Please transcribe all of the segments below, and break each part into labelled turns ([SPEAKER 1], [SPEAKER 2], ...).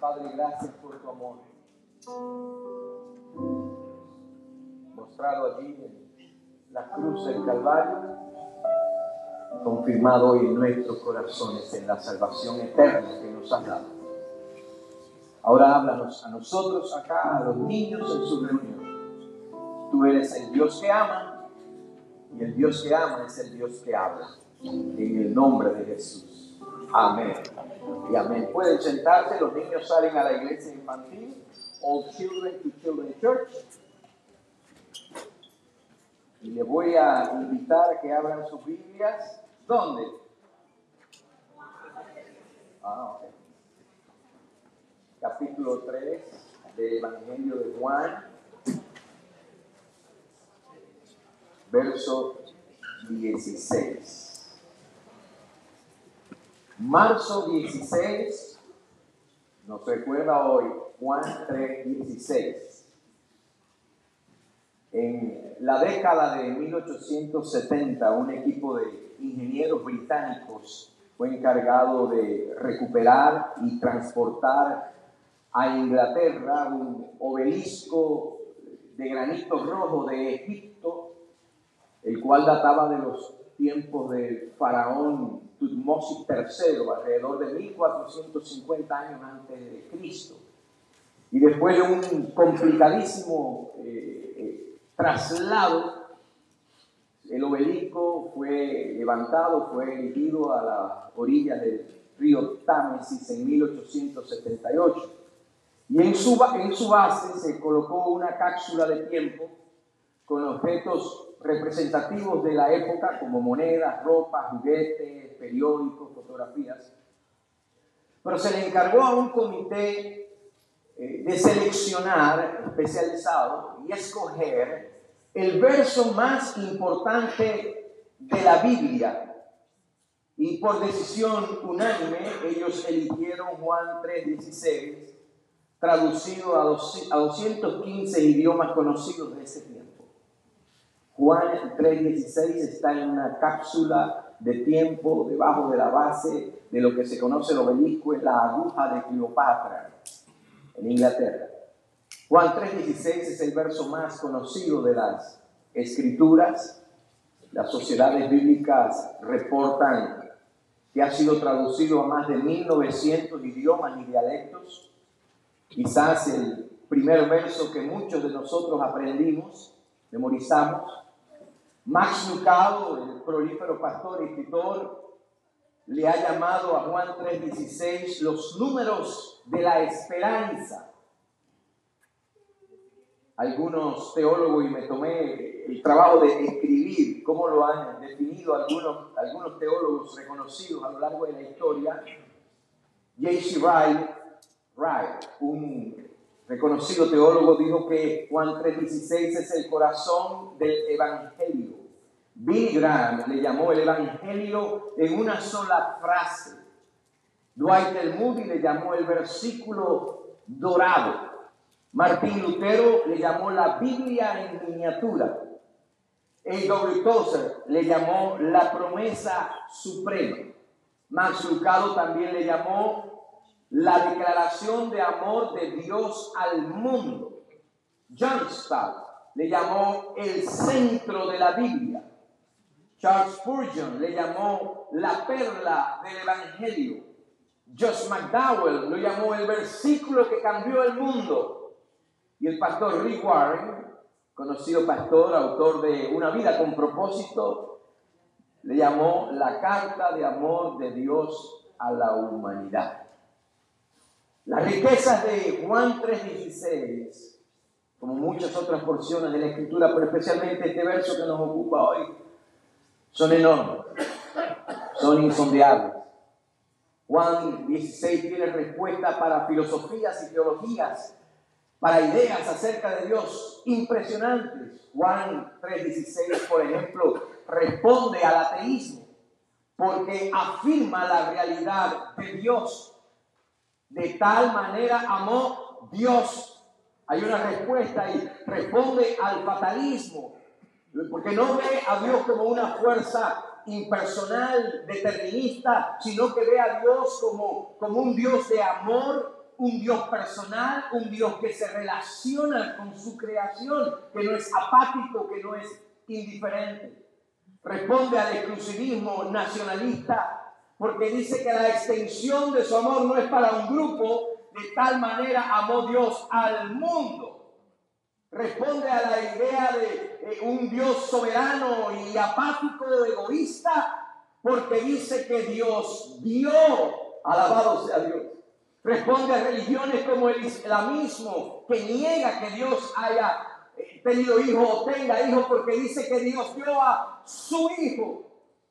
[SPEAKER 1] Padre, gracias por tu amor, mostrado allí en la cruz del Calvario, confirmado hoy en nuestros corazones en la salvación eterna que nos has dado. Ahora háblanos a nosotros acá, a los niños en su reunión. Tú eres el Dios que ama, y el Dios que ama es el Dios que habla. En el nombre de Jesús. Amén. Y amén. Pueden sentarse, los niños salen a la iglesia infantil, All Children to Children Church. Y les voy a invitar a que abran sus Biblias. ¿Dónde? Ok. Capítulo 3 del Evangelio de Juan, verso 16. Marzo 16, nos recuerda hoy Juan 3:16. En la década de 1870, un equipo de ingenieros británicos fue encargado de recuperar y transportar a Inglaterra un obelisco de granito rojo de Egipto, el cual databa de los tiempos del faraón Tutmosis III, alrededor de 1450 años antes de Cristo. Y después de un complicadísimo traslado, el obelisco fue levantado, fue erigido a las orillas del río Támesis en 1878. Y en su base se colocó una cápsula de tiempo con objetos representativos de la época como monedas, ropa, juguetes, periódicos, fotografías. Pero se le encargó a un comité de seleccionar especializado y escoger el verso más importante de la Biblia. Y por decisión unánime ellos eligieron Juan 3:16, traducido a 215 idiomas conocidos de ese tiempo. Juan 3:16 está en una cápsula de tiempo debajo de la base de lo que se conoce el obelisco, en la aguja de Cleopatra, en Inglaterra. Juan 3:16 es el verso más conocido de las Escrituras. Las sociedades bíblicas reportan que ha sido traducido a más de 1900 idiomas y dialectos. Quizás el primer verso que muchos de nosotros aprendimos, memorizamos. Max Lucado, el prolífero pastor y escritor, le ha llamado a Juan 3:16 los números de la esperanza. Algunos teólogos, y me tomé el trabajo de escribir cómo lo han definido algunos teólogos reconocidos a lo largo de la historia. J.C. Wright, un reconocido teólogo, dijo que Juan 3:16 es el corazón del Evangelio. Billy Graham le llamó el Evangelio en una sola frase. Dwight L. Moody le llamó el versículo dorado. Martín Lutero le llamó la Biblia en miniatura. A.W. Tozer le llamó la promesa suprema. Max Lucado también le llamó la declaración de amor de Dios al mundo. John Stott le llamó el centro de la Biblia. Charles Spurgeon le llamó la perla del Evangelio. Josh McDowell lo llamó el versículo que cambió el mundo. Y el pastor Rick Warren, conocido pastor, autor de Una vida con propósito, le llamó la carta de amor de Dios a la humanidad. Las riquezas de Juan 3:16, como muchas otras porciones de la Escritura, pero especialmente este verso que nos ocupa hoy, son enormes, son insondables. Juan 16 tiene respuesta para filosofías y teologías, para ideas acerca de Dios impresionantes. Juan 3:16, por ejemplo, responde al ateísmo porque afirma la realidad de Dios. De tal manera amó Dios. Hay una respuesta y responde al fatalismo, porque no ve a Dios como una fuerza impersonal, determinista, sino que ve a Dios como un Dios de amor un Dios personal, un Dios que se relaciona con su creación, que no es apático, que no es indiferente. Responde al exclusivismo nacionalista porque dice que la extensión de su amor no es para un grupo, de tal manera amó Dios al mundo. Responde a la idea de un Dios soberano y apático, egoísta, porque dice que Dios dio, alabado sea Dios. Responde a religiones como el islamismo, que niega que Dios haya tenido hijos o tenga hijos, porque dice que Dios dio a su hijo.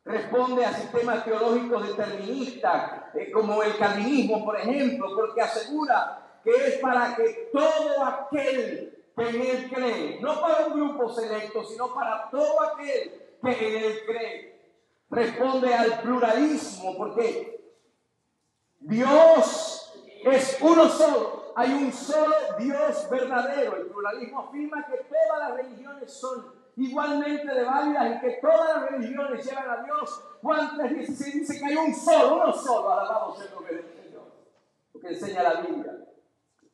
[SPEAKER 1] Responde a sistemas teológicos deterministas, como el calvinismo, por ejemplo, porque asegura que es para que todo aquel que en él cree, no para un grupo selecto, sino para todo aquel que en él cree. Responde al pluralismo, porque Dios es uno solo, hay un solo Dios verdadero. El pluralismo afirma que todas las religiones son igualmente de válidas y que todas las religiones llevan a Dios. Juan 3:16 dice que hay un solo, uno solo, alabado sea el nombre del Señor, lo que enseña la Biblia.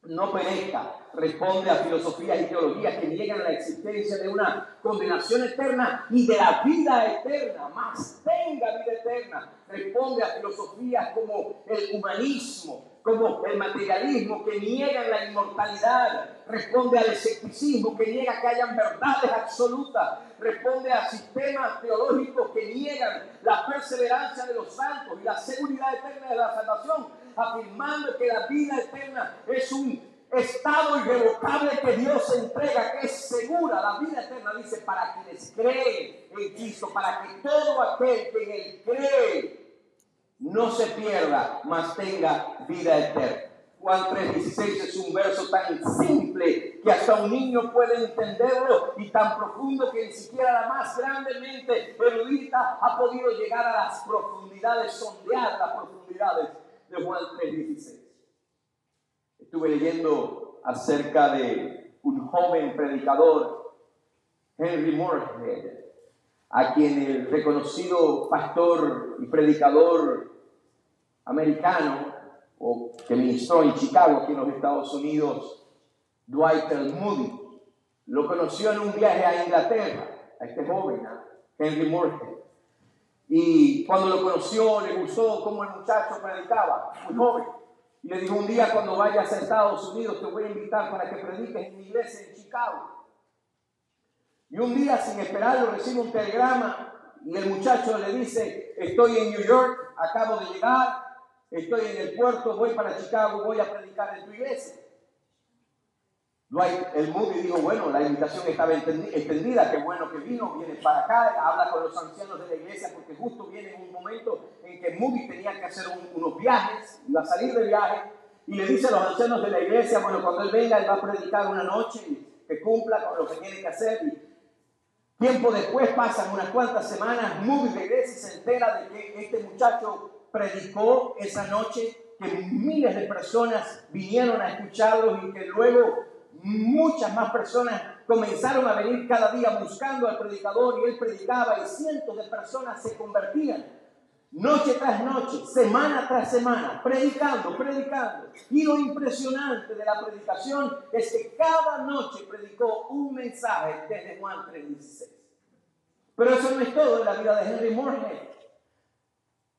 [SPEAKER 1] No perezca, responde a filosofías y teologías que niegan la existencia de una condenación eterna y de la vida eterna, más tenga vida eterna. Responde a filosofías como el humanismo, como el materialismo, que niegan la inmortalidad. Responde al escepticismo, que niega que hayan verdades absolutas. Responde a sistemas teológicos que niegan la perseverancia de los santos y la seguridad eterna de la salvación, afirmando que la vida eterna es un estado irrevocable que Dios entrega, que es segura. La vida eterna dice para quienes creen en Cristo, para que todo aquel que en él cree no se pierda, mas tenga vida eterna. Juan 3:16 es un verso tan simple que hasta un niño puede entenderlo, y tan profundo que ni siquiera la más grandemente erudita ha podido llegar a las profundidades, sondear las profundidades de Juan 3:16. Estuve leyendo acerca de un joven predicador, Henry Moorhead, a quien el reconocido pastor y predicador americano, o que ministró en Chicago, aquí en los Estados Unidos, Dwight L. Moody, lo conoció en un viaje a Inglaterra, a este joven, a Henry Moorhead. Y cuando lo conoció, le gustó cómo el muchacho predicaba, muy joven. Y le dijo: un día cuando vayas a Estados Unidos te voy a invitar para que prediques en mi iglesia en Chicago. Y un día, sin esperarlo, recibe un telegrama y el muchacho le dice: estoy en New York, acabo de llegar, estoy en el puerto, voy para Chicago, voy a predicar en tu iglesia. Dwight L. Moody dijo: bueno, la invitación estaba extendida, qué bueno que vino, viene para acá, habla con los ancianos de la iglesia, porque justo viene un momento en que Moody tenía que hacer unos viajes, iba a salir de viaje, y le dice a los ancianos de la iglesia: bueno, cuando él venga, él va a predicar una noche, y que cumpla con lo que tiene que hacer. Y tiempo después, pasan unas cuantas semanas, Moody regresa y se entera de que este muchacho predicó esa noche, que miles de personas vinieron a escucharlos y que luego muchas más personas comenzaron a venir cada día buscando al predicador, y él predicaba y cientos de personas se convertían noche tras noche, semana tras semana, predicando. Y lo impresionante de la predicación es que cada noche predicó un mensaje desde Juan 3:16. Pero eso no es todo en la vida de Henry Moorhead.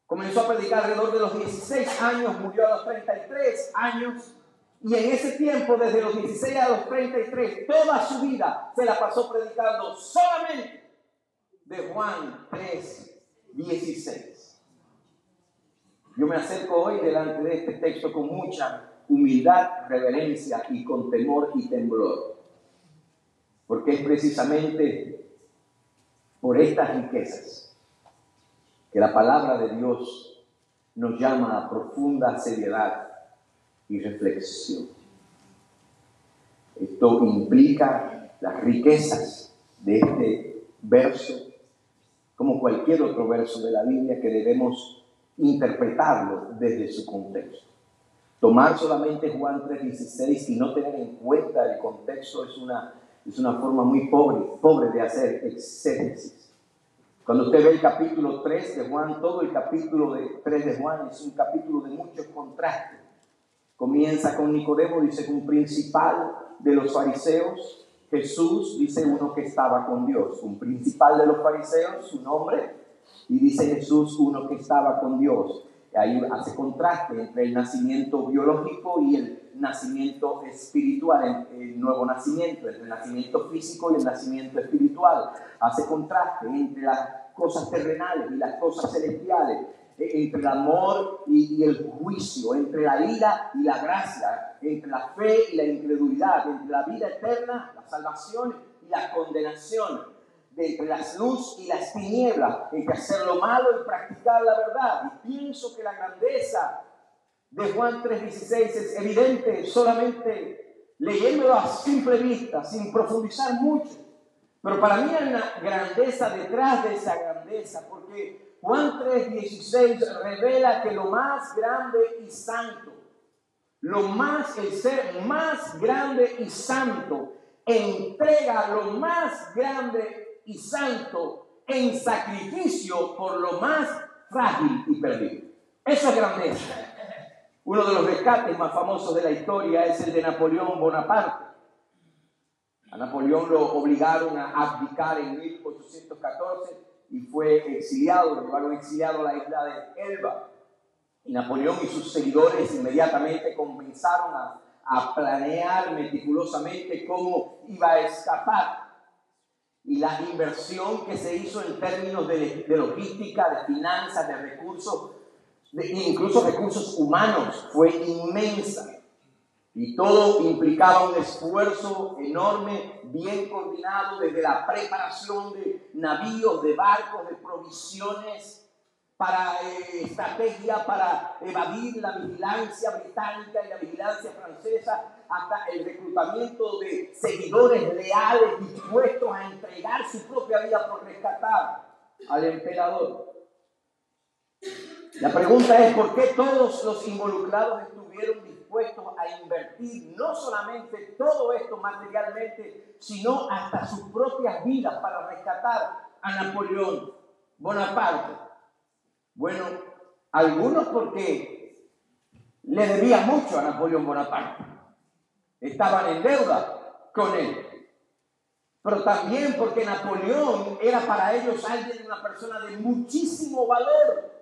[SPEAKER 1] Comenzó a predicar alrededor de los 16 años, murió a los 33 años. Y en ese tiempo, desde los 16 a los 33, toda su vida se la pasó predicando solamente de Juan 3:16. Yo me acerco hoy delante de este texto con mucha humildad, reverencia y con temor y temblor, porque es precisamente por estas riquezas que la palabra de Dios nos llama a profunda seriedad y reflexión. Esto implica las riquezas de este verso, como cualquier otro verso de la Biblia, que debemos interpretarlo desde su contexto. Tomar solamente Juan 3:16 y no tener en cuenta el contexto es una forma muy pobre de hacer exégesis. Cuando usted ve el capítulo 3 de Juan, todo el capítulo 3 de Juan es un capítulo de muchos contrastes Comienza con Nicodemo, dice un principal de los fariseos. Jesús dice uno que estaba con Dios. Un principal de los fariseos, su nombre, y dice Jesús uno que estaba con Dios. Ahí hace contraste entre el nacimiento biológico y el nacimiento espiritual, el nuevo nacimiento, entre el nacimiento físico y el nacimiento espiritual. Hace contraste entre las cosas terrenales y las cosas celestiales, entre el amor y el juicio, entre la ira y la gracia, entre la fe y la incredulidad, entre la vida eterna, la salvación y la condenación, entre las luz y las tinieblas, entre hacer lo malo y practicar la verdad. Y pienso que la grandeza de Juan 3:16 es evidente solamente leyéndolo a simple vista, sin profundizar mucho. Pero para mí hay una grandeza detrás de esa grandeza, porque Juan 3:16 revela que lo más grande y santo, el ser más grande y santo, entrega lo más grande y santo en sacrificio por lo más frágil y perdido. Eso es grandeza. Uno de los rescates más famosos de la historia es el de Napoleón Bonaparte. A Napoleón lo obligaron a abdicar en 1814 y fue exiliado, lo llevaron exiliado a la isla de Elba. Y Napoleón y sus seguidores inmediatamente comenzaron a planear meticulosamente cómo iba a escapar. Y la inversión que se hizo en términos de logística, de finanzas, de recursos, incluso recursos humanos, fue inmensa. Y todo implicaba un esfuerzo enorme, bien coordinado, desde la preparación de navíos, de barcos, de provisiones, para estrategia para evadir la vigilancia británica y la vigilancia francesa, hasta el reclutamiento de seguidores leales dispuestos a entregar su propia vida por rescatar al emperador. La pregunta es: ¿por qué todos los involucrados estuvieron dispuestos a invertir no solamente todo esto materialmente, sino hasta sus propias vidas para rescatar a Napoleón Bonaparte? Bueno, algunos porque le debían mucho a Napoleón Bonaparte, estaban en deuda con él, pero también porque Napoleón era para ellos una persona de muchísimo valor.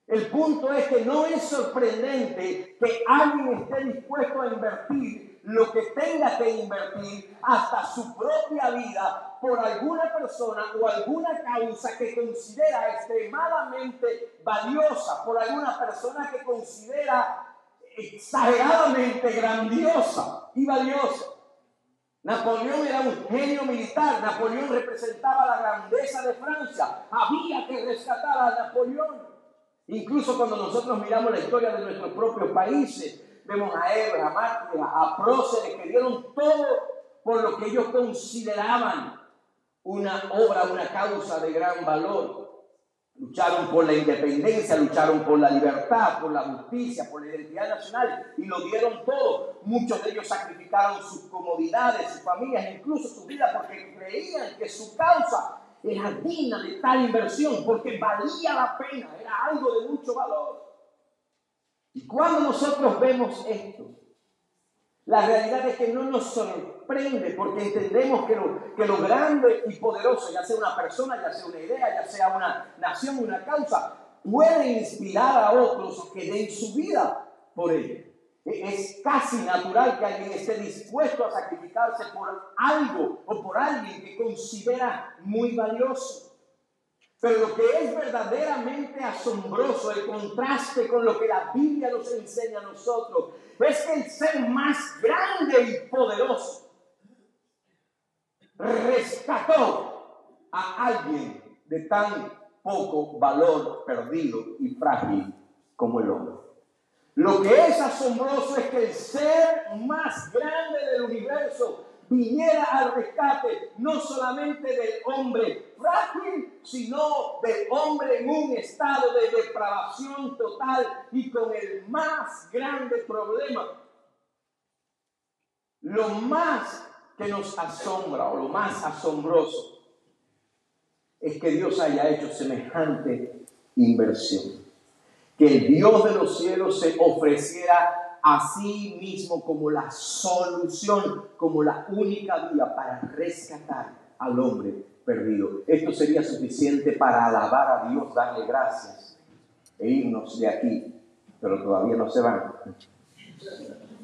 [SPEAKER 1] El punto es que no es sorprendente que alguien esté dispuesto a invertir lo que tenga que invertir, hasta su propia vida, por alguna persona o alguna causa que considera extremadamente valiosa, por alguna persona que considera exageradamente grandiosa y valiosa. Napoleón era un genio militar. Napoleón representaba la grandeza de Francia. Había que rescatar a Napoleón. Incluso cuando nosotros miramos la historia de nuestros propios países, vemos a héroes, a mártires, a próceres que dieron todo por lo que ellos consideraban una obra, una causa de gran valor. Lucharon por la independencia, lucharon por la libertad, por la justicia, por la identidad nacional, y lo dieron todo. Muchos de ellos sacrificaron sus comodidades, sus familias, incluso su vida, porque creían que su causa era digna de tal inversión, porque valía la pena, era algo de mucho valor. Y cuando nosotros vemos esto, la realidad es que no nos sorprende, porque entendemos que lo grande y poderoso, ya sea una persona, ya sea una idea, ya sea una nación, una causa, puede inspirar a otros que den su vida por ello. Es casi natural que alguien esté dispuesto a sacrificarse por algo o por alguien que considera muy valioso. Pero lo que es verdaderamente asombroso, el contraste con lo que la Biblia nos enseña a nosotros, es que el ser más grande y poderoso rescató a alguien de tan poco valor perdido y frágil como el hombre. Lo que es asombroso es que el ser más grande del universo viniera al rescate no solamente del hombre frágil, sino del hombre en un estado de depravación total y con el más grande problema. Lo más que nos asombra, o lo más asombroso, es que Dios haya hecho semejante inversión. Que el Dios de los cielos se ofreciera así mismo como la solución, como la única vía para rescatar al hombre perdido. Esto sería suficiente para alabar a Dios, darle gracias e irnos de aquí, pero todavía no se van.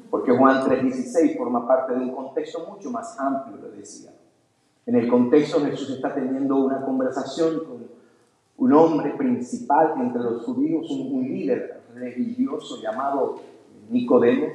[SPEAKER 1] Porque Juan 3:16 forma parte de un contexto mucho más amplio, le decía. En el contexto Jesús está teniendo una conversación con un hombre principal entre los judíos, un líder religioso llamado Nicodemo,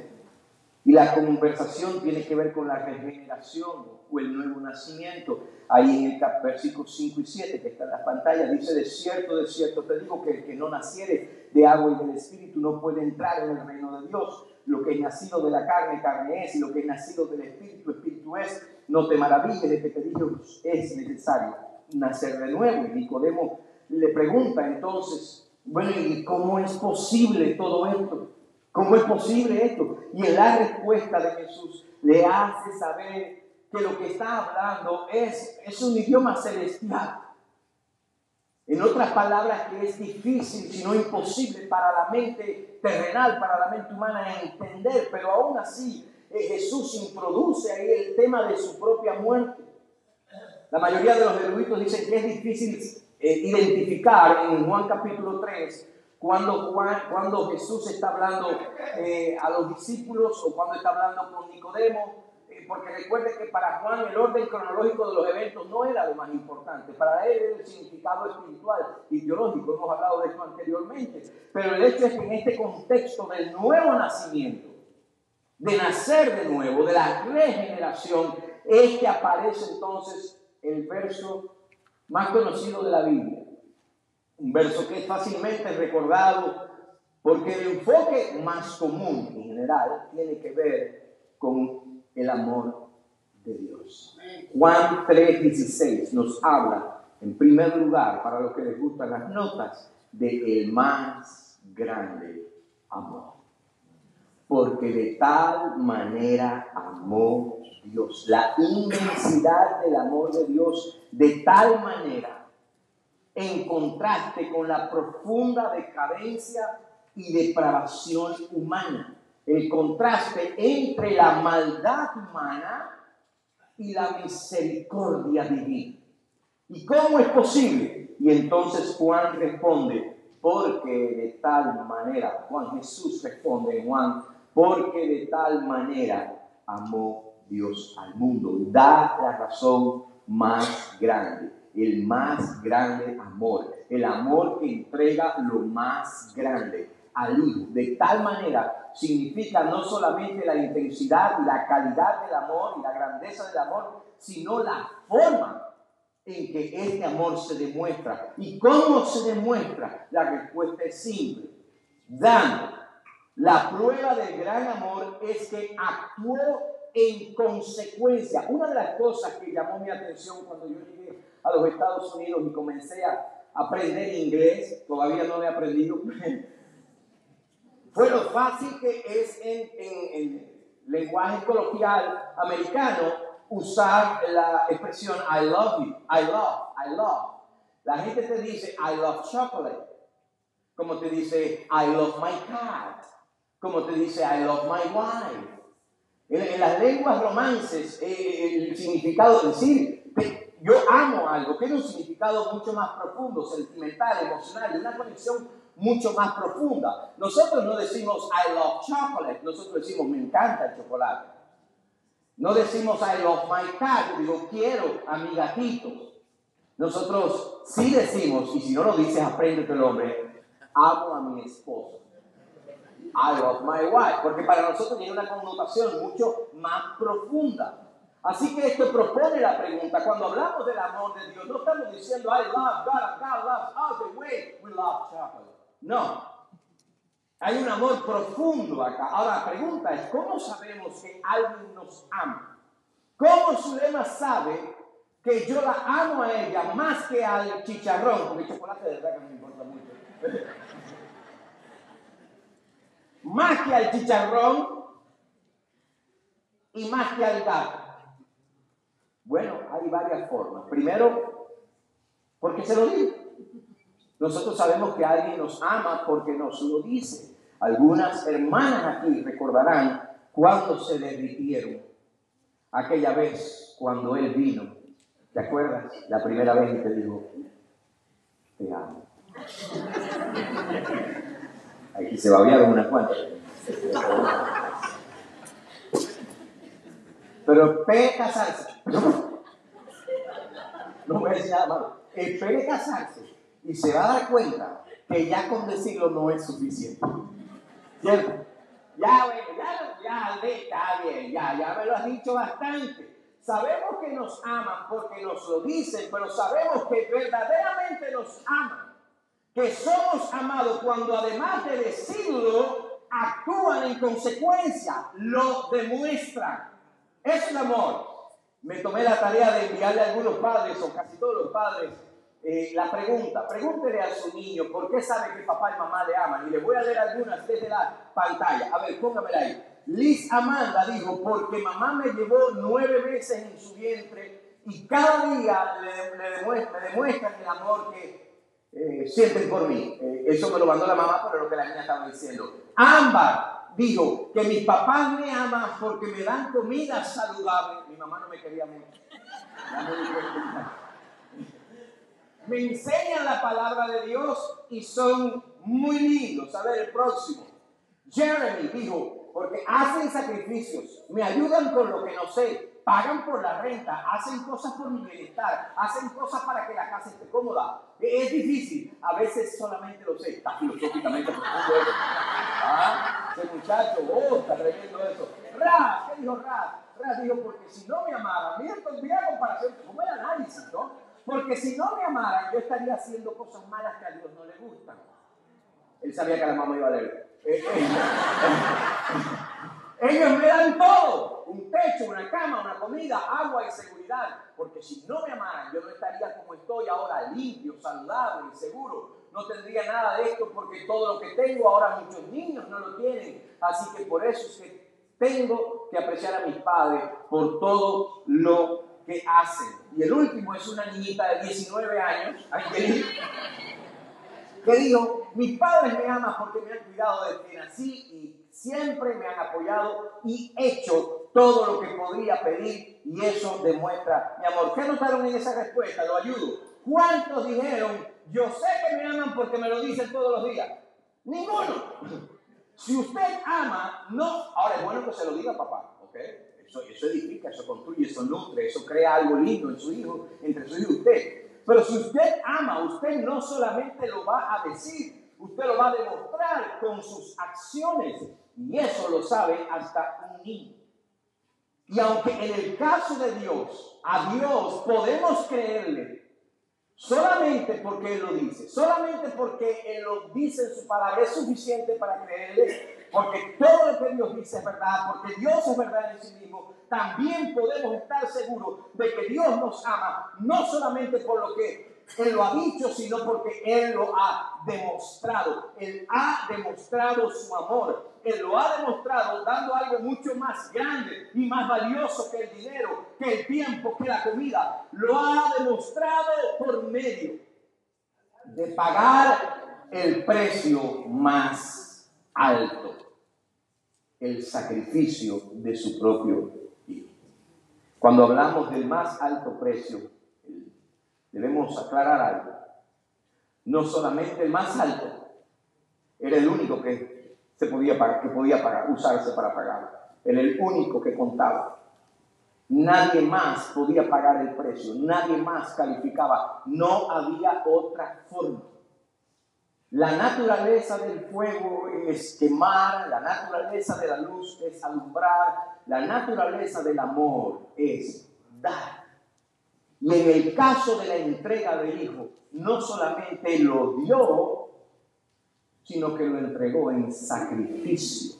[SPEAKER 1] y la conversación tiene que ver con la regeneración o el nuevo nacimiento. Ahí en el versículos 5 y 7 que está en las pantallas dice: de cierto te digo que el que no naciere de agua y del Espíritu no puede entrar en el reino de Dios. Lo que es nacido de la carne, carne es, y lo que es nacido del Espíritu, Espíritu es. No te maravilles de que te digo, es necesario nacer de nuevo. Y Nicodemo le pregunta entonces: bueno, ¿y cómo es posible todo esto? ¿Cómo es posible esto? Y en la respuesta de Jesús le hace saber que lo que está hablando es un idioma celestial. En otras palabras, que es difícil, si no imposible, para la mente terrenal, para la mente humana entender, pero aún así Jesús introduce ahí el tema de su propia muerte. La mayoría de los eruditos dicen que es difícil identificar en Juan capítulo 3 cuando Jesús está hablando a los discípulos o cuando está hablando con Nicodemo, porque recuerde que para Juan el orden cronológico de los eventos no era lo más importante. Para él era el significado espiritual y teológico. Hemos hablado de esto anteriormente. Pero el hecho es que en este contexto del nuevo nacimiento, de nacer de nuevo, de la regeneración, es que aparece entonces el verso más conocido de la Biblia. Un verso que es fácilmente recordado porque el enfoque más común en general tiene que ver con el amor de Dios. Juan 3:16 nos habla, en primer lugar, para los que les gustan las notas, de el más grande amor. Porque de tal manera amó Dios, la inmensidad del amor de Dios, de tal manera, en contraste con la profunda decadencia y depravación humana. El contraste entre la maldad humana y la misericordia divina. ¿Y cómo es posible? Y entonces Juan responde: porque de tal manera, Jesús responde en Juan, porque de tal manera amó Dios al mundo. Da la razón más grande, el más grande amor, el amor que entrega lo más grande al Hijo. De tal manera significa no solamente la intensidad y la calidad del amor y la grandeza del amor, sino la forma en que este amor se demuestra. ¿Y cómo se demuestra? La respuesta es simple: dando. La prueba del gran amor es que actuó en consecuencia. Una de las cosas que llamó mi atención cuando yo llegué a los Estados Unidos y comencé a aprender inglés, todavía no lo he aprendido, fue lo fácil que es en lenguaje coloquial americano usar la expresión I love you, I love. La gente te dice I love chocolate, como te dice I love my cat, como te dice I love my wife. En las lenguas romances, el significado de decir yo amo algo tiene un significado mucho más profundo, sentimental, emocional, de una conexión mucho más profunda. Nosotros no decimos I love chocolate, nosotros decimos me encanta el chocolate. No decimos I love my cat, yo digo quiero a mi gatito. Nosotros sí decimos, y si no lo dices, apréndete el hombre, amo a mi esposo. I love my wife, porque para nosotros tiene una connotación mucho más profunda. Así que esto propone la pregunta: cuando hablamos del amor de Dios, no estamos diciendo I love God and God loves us the way we love chocolate. No, hay un amor profundo acá. Ahora la pregunta es: ¿cómo sabemos que alguien nos ama? ¿Cómo Zulema sabe que yo la amo a ella más que al chicharrón? Porque el chocolate de verdad que no me importa mucho. Más que al chicharrón y más que al gato. Bueno, hay varias formas. Primero, porque se lo digo. Nosotros sabemos que alguien nos ama porque nos lo dice. Algunas hermanas aquí recordarán cuando se derritieron aquella vez cuando él vino. ¿Te acuerdas? La primera vez que te dijo, te amo. Aquí se babearon unas cuantas. Pero espere casarse. No voy a decir nada malo. Espere casarse y se va a dar cuenta que ya con decirlo no es suficiente. ¿Cierto? Ya, bueno, está bien, ya me lo has dicho bastante. Sabemos que nos aman porque nos lo dicen, pero sabemos que verdaderamente nos aman. Que somos amados cuando además de decirlo, actúan en consecuencia, lo demuestran. Es el amor. Me tomé la tarea de enviarle a algunos padres, o casi todos los padres, la pregunta. Pregúntele a su niño por qué sabe que papá y mamá le aman. Y le voy a leer algunas desde la pantalla. A ver, póngamela ahí. Liz Amanda dijo, porque mamá me llevó 9 meses en su vientre y cada día me demuestran el amor que sienten por mí. Eso me lo mandó la mamá, pero es lo que la niña estaba diciendo. Ámbar dijo que mis papás me aman porque me dan comida saludable. Mi mamá no me quería mucho. Me enseñan la palabra de Dios y son muy lindos. A ver, el próximo. Jeremy dijo, porque hacen sacrificios, me ayudan con lo que no sé, pagan por la renta, hacen cosas por mi bienestar, hacen cosas para que la casa esté cómoda. Es difícil, a veces solamente lo sé. Está filosóficamente profundo eso. Ese muchacho, está tremendo eso. Raz, ¿qué dijo Raz? Raz dijo, porque si no me amaran, mira comparación, como el análisis, ¿no? Porque si no me amaran, yo estaría haciendo cosas malas que a Dios no le gustan. Él sabía que la mamá iba a leer. Ellos me dan todo, un techo, una cama, una comida, agua y seguridad, porque si no me amaran yo no estaría como estoy ahora, limpio, saludable y seguro. No tendría nada de esto porque todo lo que tengo ahora muchos niños no lo tienen, así que por eso es que tengo que apreciar a mis padres por todo lo que hacen. Y el último es una niñita de 19 años, Angelina, que dijo, mis padres me aman porque me han cuidado desde que nací y siempre me han apoyado y hecho todo lo que podría pedir y eso demuestra mi amor. ¿Qué notaron en esa respuesta? Lo ayudo. ¿Cuántos dijeron, yo sé que me aman porque me lo dicen todos los días? Ninguno. Si usted ama, no. Ahora es bueno que se lo diga papá, ¿ok? Eso edifica, eso construye, eso nutre, eso crea algo lindo en su hijo, entre su hijo y usted. Pero si usted ama, usted no solamente lo va a decir, usted lo va a demostrar con sus acciones. Y eso lo sabe hasta un niño. Y aunque en el caso de Dios, a Dios podemos creerle solamente porque Él lo dice, solamente porque Él lo dice en su palabra, es suficiente para creerle, porque todo lo que Dios dice es verdad, porque Dios es verdad en sí mismo. También podemos estar seguros de que Dios nos ama, no solamente por lo que Él lo ha dicho, sino porque Él lo ha demostrado. Él ha demostrado su amor. Él lo ha demostrado dando algo mucho más grande y más valioso que el dinero, que el tiempo, que la comida. Lo ha demostrado por medio de pagar el precio más alto, el sacrificio de su propio hijo. Cuando hablamos del más alto precio, debemos aclarar algo. No solamente el más alto, era el único que se podía pagar, usarse para pagar. Era el único que contaba. Nadie más podía pagar el precio, nadie más calificaba. No había otra forma. La naturaleza del fuego es quemar, la naturaleza de la luz es alumbrar, la naturaleza del amor es dar. Y en el caso de la entrega del Hijo, no solamente lo dio, sino que lo entregó en sacrificio.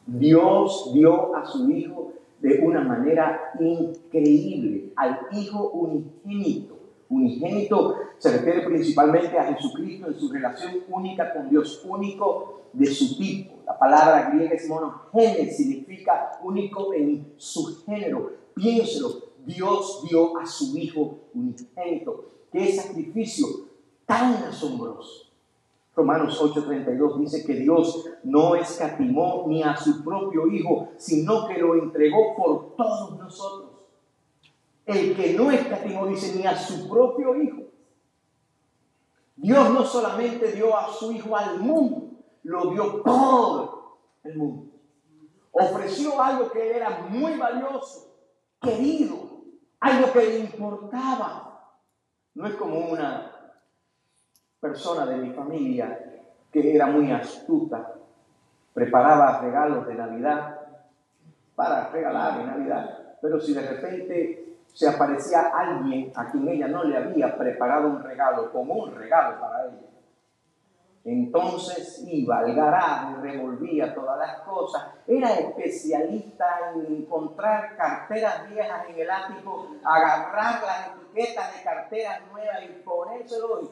[SPEAKER 1] Dios dio a su Hijo de una manera increíble, al Hijo unigénito. Unigénito se refiere principalmente a Jesucristo en su relación única con Dios, único de su tipo. La palabra griega es monogénes, significa único en su género. Piénselo, Dios dio a su Hijo unigénito. ¡Qué sacrificio tan asombroso! Romanos 8:32 dice que Dios no escatimó ni a su propio Hijo, sino que lo entregó por todos nosotros. El que no escatimó, dice, ni a su propio Hijo. Dios no solamente dio a su Hijo al mundo, lo dio por el mundo. Ofreció algo que era muy valioso, querido, algo que le importaba. No es como una persona de mi familia que era muy astuta, preparaba regalos de Navidad para regalar en Navidad, pero si de repente se aparecía alguien a quien ella no le había preparado un regalo, como un regalo para ella, entonces iba al garaje, revolvía todas las cosas, era especialista en encontrar carteras viejas en el ático, agarrar las etiquetas de carteras nuevas y ponérselo,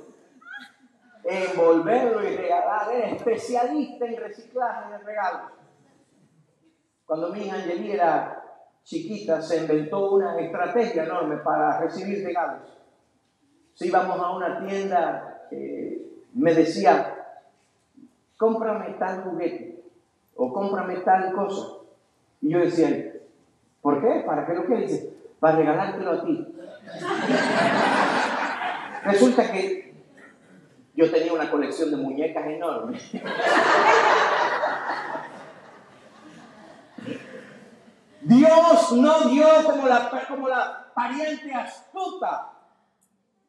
[SPEAKER 1] envolverlo y regalar. Era especialista en reciclaje de regalos. Cuando mi hija Angeli era chiquita, se inventó una estrategia enorme para recibir regalos. Si íbamos a una tienda, me decía, cómprame tal juguete o cómprame tal cosa. Y yo decía, ¿por qué? ¿Para qué lo quieres? Dice, para regalártelo a ti. Resulta que yo tenía una colección de muñecas enorme. Dios no dio como la pariente astuta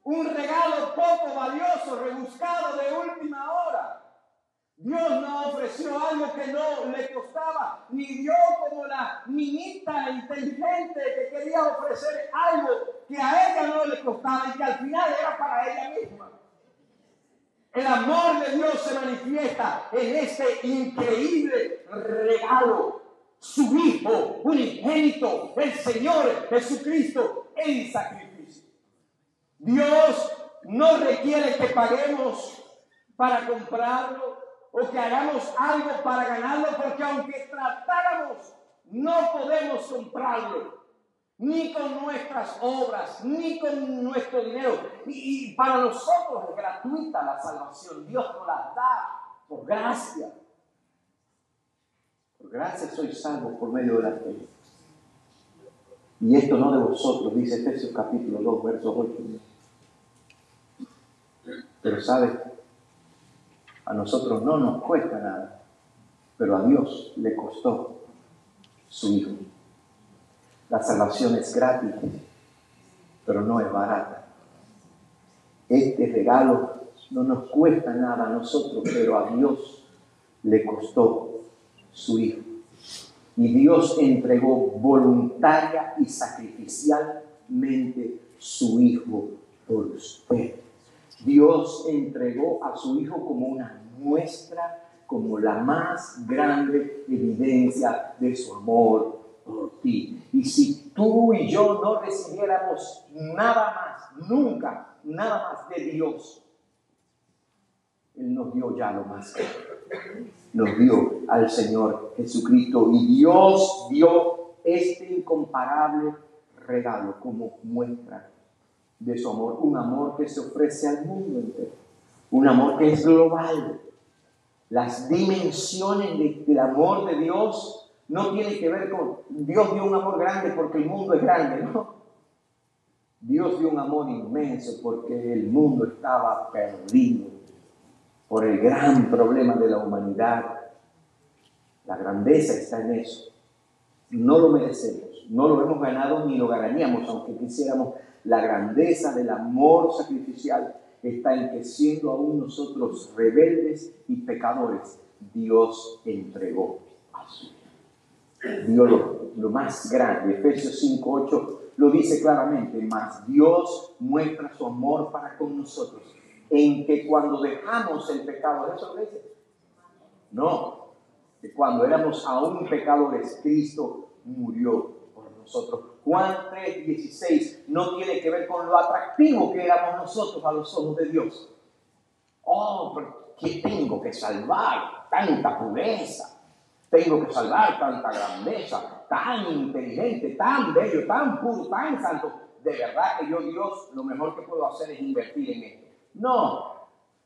[SPEAKER 1] un regalo poco valioso, rebuscado de última hora. Dios no ofreció algo que no le costaba, ni dio como la niñita inteligente que quería ofrecer algo que a ella no le costaba y que al final era para ella misma. El amor de Dios se manifiesta en este increíble regalo. Su Hijo unigénito, el Señor Jesucristo, en sacrificio. Dios no requiere que paguemos para comprarlo o que hagamos algo para ganarlo, porque aunque tratáramos, no podemos comprarlo, ni con nuestras obras, ni con nuestro dinero. Y para nosotros es gratuita la salvación. Dios nos la da por gracia. Por gracia soy salvo por medio de la fe. Y esto no de vosotros, dice Efesios capítulo 2, versos 8. Pero ¿sabes? A nosotros no nos cuesta nada, pero a Dios le costó su Hijo. La salvación es gratis, pero no es barata. Este regalo no nos cuesta nada a nosotros, pero a Dios le costó su Hijo. Y Dios entregó voluntaria y sacrificialmente su Hijo por usted. Dios entregó a su Hijo como una muestra, como la más grande evidencia de su amor por ti. Y si tú y yo no recibiéramos nada más, nunca, nada más de Dios, Él nos dio ya lo más grande. Nos dio al Señor Jesucristo, y Dios dio este incomparable regalo como muestra de su amor, un amor que se ofrece al mundo entero, un amor que es global. Las dimensiones del amor de Dios no tienen que ver con Dios dio un amor grande porque el mundo es grande, no. Dios dio un amor inmenso porque el mundo estaba perdido por el gran problema de la humanidad. La grandeza está en eso. No lo merecemos, no lo hemos ganado ni lo ganaríamos aunque quisiéramos. La grandeza del amor sacrificial está en que, siendo aún nosotros rebeldes y pecadores, Dios entregó a su Hijo. Dio lo más grande. Efesios 5:8 lo dice claramente: mas Dios muestra su amor para con nosotros en que cuando dejamos el pecado, ¿eso lo dice? No, que cuando éramos aún pecadores, Cristo murió por nosotros. Juan 3:16 no tiene que ver con lo atractivo que éramos nosotros a los ojos de Dios. Oh, ¿por qué tengo que salvar tanta pureza? Tengo que salvar tanta grandeza, tan inteligente, tan bello, tan puro, tan santo. De verdad que yo, Dios, lo mejor que puedo hacer es invertir en esto. No,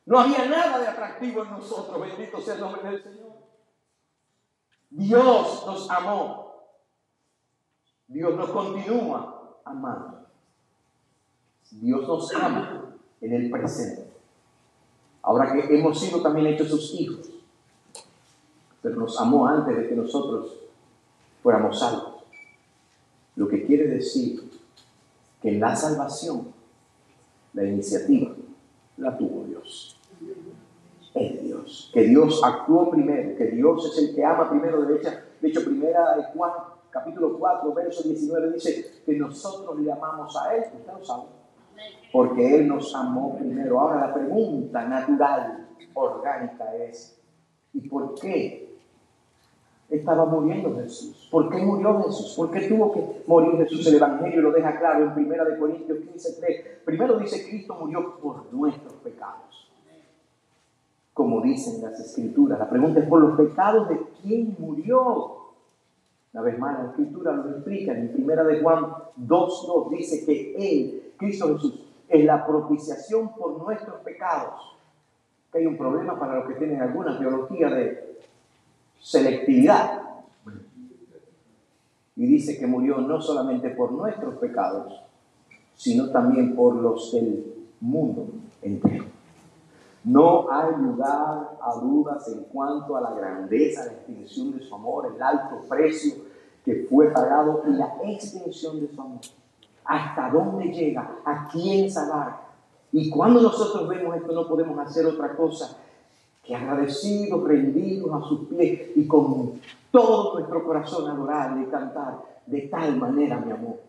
[SPEAKER 1] No había nada de atractivo en nosotros, bendito sea el nombre del Señor. Dios nos amó. Dios nos continúa amando. Dios nos ama en el presente. Ahora que hemos sido también hechos sus hijos, pero nos amó antes de que nosotros fuéramos salvos. Lo que quiere decir que en la salvación, la iniciativa la tuvo Dios. Es Dios. Que Dios actuó primero, que Dios es el que ama primero. De hecho, primera de Juan, capítulo 4, verso 19, dice que nosotros le amamos a Él. Usted lo sabe. Porque Él nos amó primero. Ahora la pregunta natural, orgánica es, ¿y por qué estaba muriendo Jesús? ¿Por qué murió Jesús? ¿Por qué tuvo que morir Jesús? El Evangelio lo deja claro en 1 Corintios 15:3. Primero dice, Cristo murió por nuestros pecados. Como dicen las Escrituras. La pregunta es, ¿por los pecados de quién murió? Una vez más, la Escritura lo explica. En 1 de Juan 2:2 dice que Él, Cristo Jesús, es la propiciación por nuestros pecados. Que hay un problema para los que tienen alguna teología de selectividad. Y dice que murió no solamente por nuestros pecados, sino también por los del mundo entero. No hay lugar a dudas en cuanto a la grandeza, la extensión de su amor, el alto precio que fue pagado y la extensión de su amor. ¿Hasta dónde llega? ¿A quién se abarca? Y cuando nosotros vemos esto, no podemos hacer otra cosa que agradecidos, rendidos a sus pies y con todo nuestro corazón adorarle y cantar. De tal manera mi amor.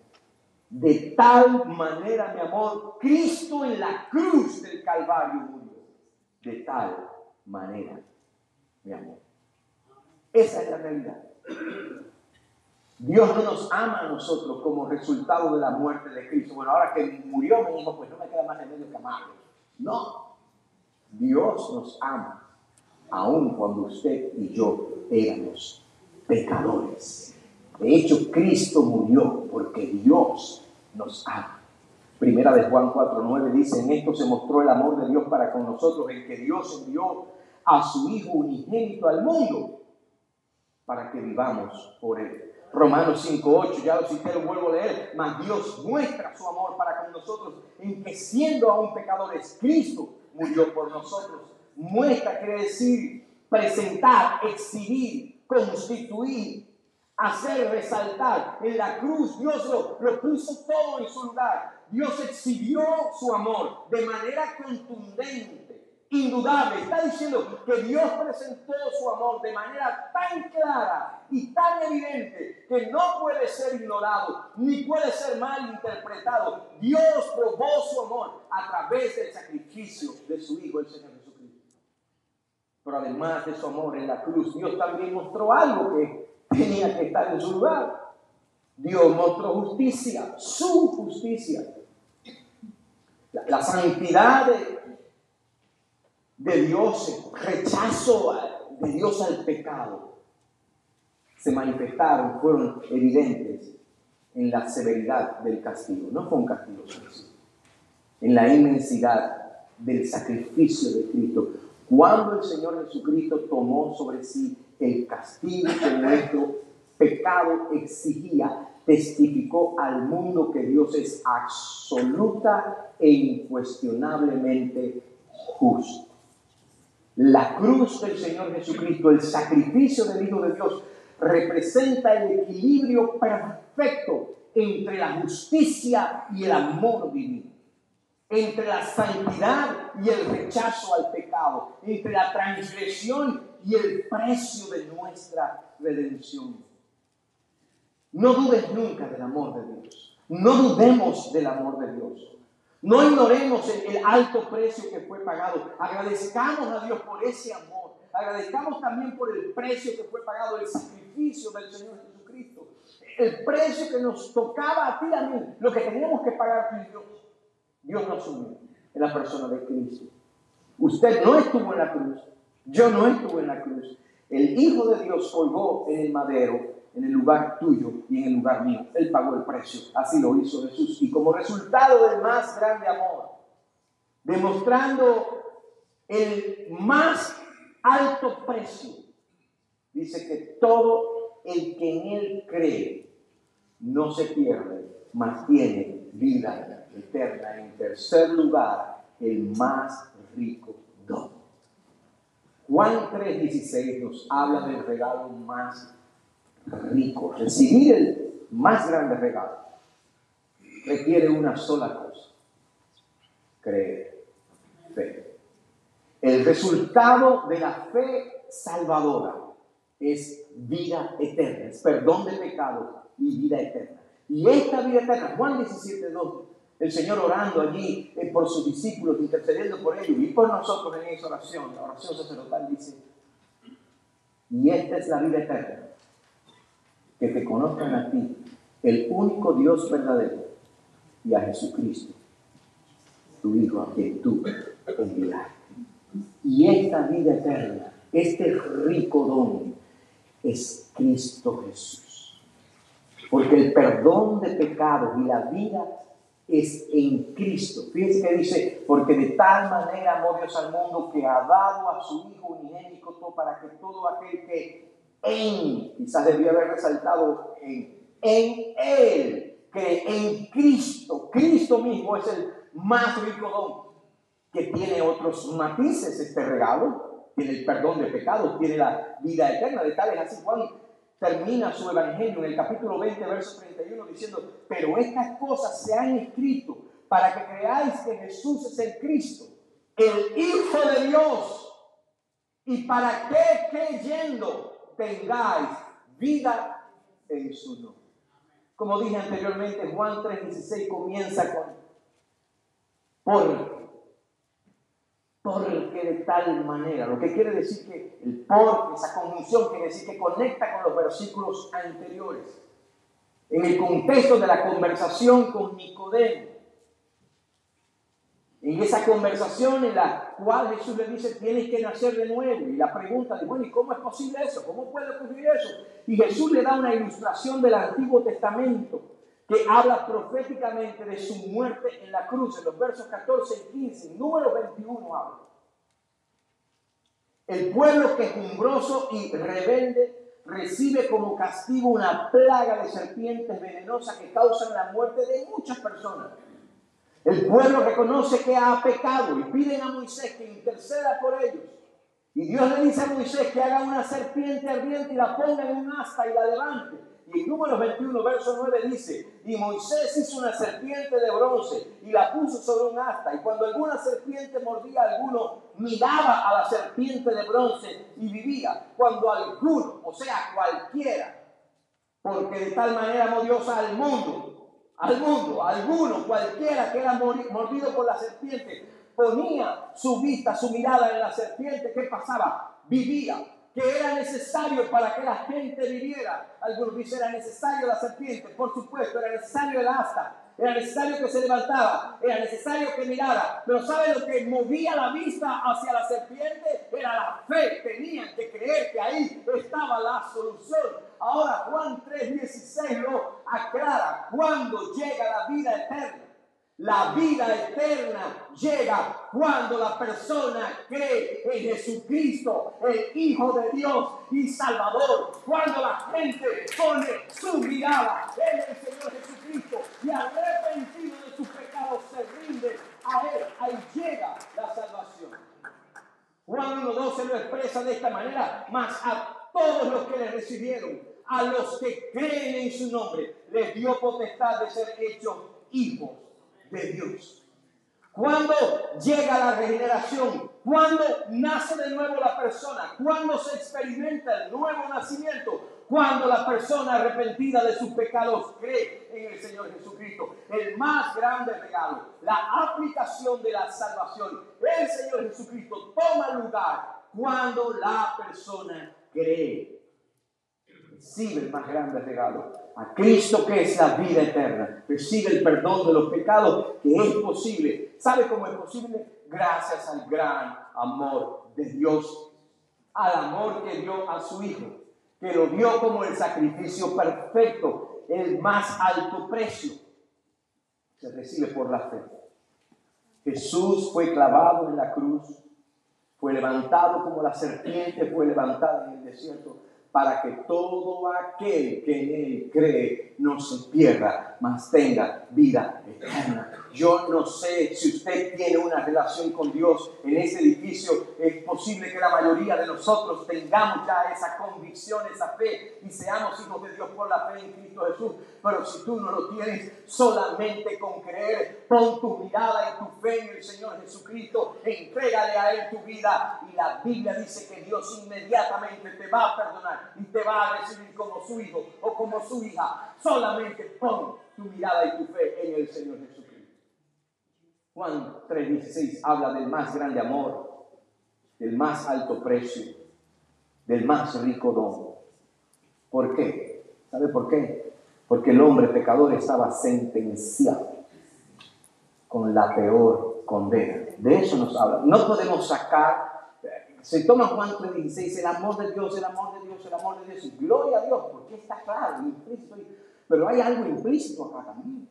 [SPEAKER 1] De tal manera mi amor. Cristo en la cruz del Calvario murió. De tal manera mi amor. Esa es la realidad. Dios no nos ama a nosotros como resultado de la muerte de Cristo. Bueno, ahora que murió mi hijo, pues no me queda más remedio que amarlo. No. Dios nos ama, aun cuando usted y yo éramos pecadores. De hecho, Cristo murió porque Dios nos ama. Primera de Juan 4:9 dice, en esto se mostró el amor de Dios para con nosotros, en que Dios envió a su Hijo unigénito al mundo para que vivamos por Él. Romanos 5:8, ya lo cité, lo vuelvo a leer, mas Dios muestra su amor para con nosotros, en que siendo aún pecadores, Cristo murió por nosotros. Muestra quiere decir presentar, exhibir, constituir, hacer resaltar. En la cruz Dios lo puso todo en su lugar. Dios exhibió su amor de manera contundente, indudable. Está diciendo que Dios presentó su amor de manera tan clara y tan evidente que no puede ser ignorado ni puede ser mal interpretado. Dios probó su amor a través del sacrificio de su Hijo, el Señor Jesucristo. Pero además de su amor en la cruz, Dios también mostró algo que tenía que estar en su lugar. Dios mostró justicia, su justicia. La santidad de Dios, el rechazo de Dios al pecado, se manifestaron, fueron evidentes en la severidad del castigo. No fue un castigo sencillo, en la inmensidad del sacrificio de Cristo. Cuando el Señor Jesucristo tomó sobre sí el castigo que nuestro pecado exigía, testificó al mundo que Dios es absoluta e incuestionablemente justo. La cruz del Señor Jesucristo, el sacrificio del Hijo de Dios, representa el equilibrio perfecto entre la justicia y el amor divino, entre la santidad y el rechazo al pecado, entre la transgresión y el precio de nuestra redención. No dudes nunca del amor de Dios. No dudemos del amor de Dios. No ignoremos el alto precio que fue pagado. Agradezcamos a Dios por ese amor. Agradezcamos también por el precio que fue pagado, el sacrificio del Señor Jesucristo. El precio que nos tocaba a ti y a mí, lo que teníamos que pagar por Dios. Dios lo asumió en la persona de Cristo. Usted no estuvo en la cruz. Yo no estuve en la cruz. El Hijo de Dios colgó en el madero, en el lugar tuyo y en el lugar mío. Él pagó el precio. Así lo hizo Jesús. Y como resultado del más grande amor, demostrando el más alto precio. Dice que todo el que en Él cree no se pierde, mas tiene vida eterna. En tercer lugar, el más rico don. Juan 3:16 nos habla del regalo más rico. Recibir el más grande regalo requiere una sola cosa: creer, fe. El resultado de la fe salvadora es vida eterna, es perdón de pecados y vida eterna. Y esta vida eterna, Juan 17:2, el Señor orando allí por sus discípulos, intercediendo por ellos y por nosotros en esa oración, la oración sacerdotal dice: y esta es la vida eterna, que te conozcan a ti, el único Dios verdadero, y a Jesucristo, tu Hijo, a quien tú enviaste. Y esta vida eterna, este rico don, es Cristo Jesús. Porque el perdón de pecados y la vida es en Cristo. Fíjense que dice: porque de tal manera amó Dios al mundo que ha dado a su Hijo unigénito para que todo aquel que quizás debía haber resaltado en Él, que en Cristo, Cristo mismo es el más rico don, que tiene otros matices este regalo. Tiene el perdón de pecados, tiene la vida eterna. De tal es así, Juan termina su evangelio en el capítulo 20, verso 31, diciendo: pero estas cosas se han escrito para que creáis que Jesús es el Cristo, el Hijo de Dios, y para que creyendo tengáis vida en su nombre. Como dije anteriormente, Juan 3:16 comienza con porque de tal manera, lo que quiere decir que el porque, esa conjunción quiere decir que conecta con los versículos anteriores. En el contexto de la conversación con Nicodemo, en esa conversación en la cual Jesús le dice: tienes que nacer de nuevo, y la pregunta de: bueno, ¿y cómo es posible eso? ¿Cómo puede ocurrir eso? Y Jesús le da una ilustración del Antiguo Testamento que habla proféticamente de su muerte en la cruz, en los versos 14 y 15, número 21 habla. El pueblo quejumbroso y rebelde recibe como castigo una plaga de serpientes venenosas que causan la muerte de muchas personas. El pueblo reconoce que ha pecado y piden a Moisés que interceda por ellos. Y Dios le dice a Moisés que haga una serpiente ardiente y la ponga en un asta y la levante. Y en Números 21, verso 9 dice: y Moisés hizo una serpiente de bronce y la puso sobre un asta. Y cuando alguna serpiente mordía a alguno, miraba a la serpiente de bronce y vivía. Cuando alguno, o sea cualquiera, porque de tal manera amó Dios al mundo, alguno, cualquiera que era mordido por la serpiente, ponía su vista, su mirada en la serpiente, ¿qué pasaba? Vivía. Que era necesario para que la gente viviera. Algunos dicen: era necesario la serpiente. Por supuesto, era necesario el asta, era necesario que se levantara, era necesario que mirara. Pero ¿sabe lo que movía la vista hacia la serpiente? Era la fe. Tenían que creer que ahí estaba la solución. Ahora Juan 3:16 lo aclara. Cuando llega la vida eterna, la vida eterna llega cuando la persona cree en Jesucristo, el Hijo de Dios y Salvador. Cuando la gente pone su mirada en el Señor Jesucristo y arrepentido de sus pecados se rinde a Él, ahí llega la salvación. Juan 1:12 lo expresa de esta manera: mas a todos los que le recibieron, a los que creen en su nombre, les dio potestad de ser hechos hijos de Dios. Cuando llega la regeneración, cuando nace de nuevo la persona, cuando se experimenta el nuevo nacimiento, cuando la persona arrepentida de sus pecados cree en el Señor Jesucristo, el más grande regalo, la aplicación de la salvación, el Señor Jesucristo toma lugar cuando la persona cree. Recibe el más grande regalo, a Cristo, que es la vida eterna. Recibe el perdón de los pecados, que es posible. ¿Sabe cómo es posible? Gracias al gran amor de Dios, al amor que dio a su Hijo, que lo dio como el sacrificio perfecto, el más alto precio. Se recibe por la fe. Jesús fue clavado en la cruz Fue levantado como la serpiente fue levantada en el desierto, para que todo aquel que en él cree no se pierda, mas tenga vida eterna. Yo no sé si usted tiene una relación con Dios en este edificio. Es posible que la mayoría de nosotros tengamos ya esa convicción, esa fe, y seamos hijos de Dios por la fe en Cristo Jesús. Pero si tú no lo tienes, solamente con creer, pon tu mirada y tu fe en el Señor Jesucristo, entrégale a Él tu vida, y la Biblia dice que Dios inmediatamente te va a perdonar y te va a recibir como su hijo o como su hija. Solamente pon tu mirada y tu fe en el Señor Jesucristo. Juan 3:16 habla del más grande amor, del más alto precio, del más rico don. ¿Por qué? ¿Sabe por qué? Porque el hombre pecador estaba sentenciado con la peor condena. De eso nos habla. No podemos sacar, se toma Juan 3:16, el amor de Dios, el amor de Dios, el amor de Dios, y gloria a Dios, porque está claro, implícito, pero hay algo implícito acá también.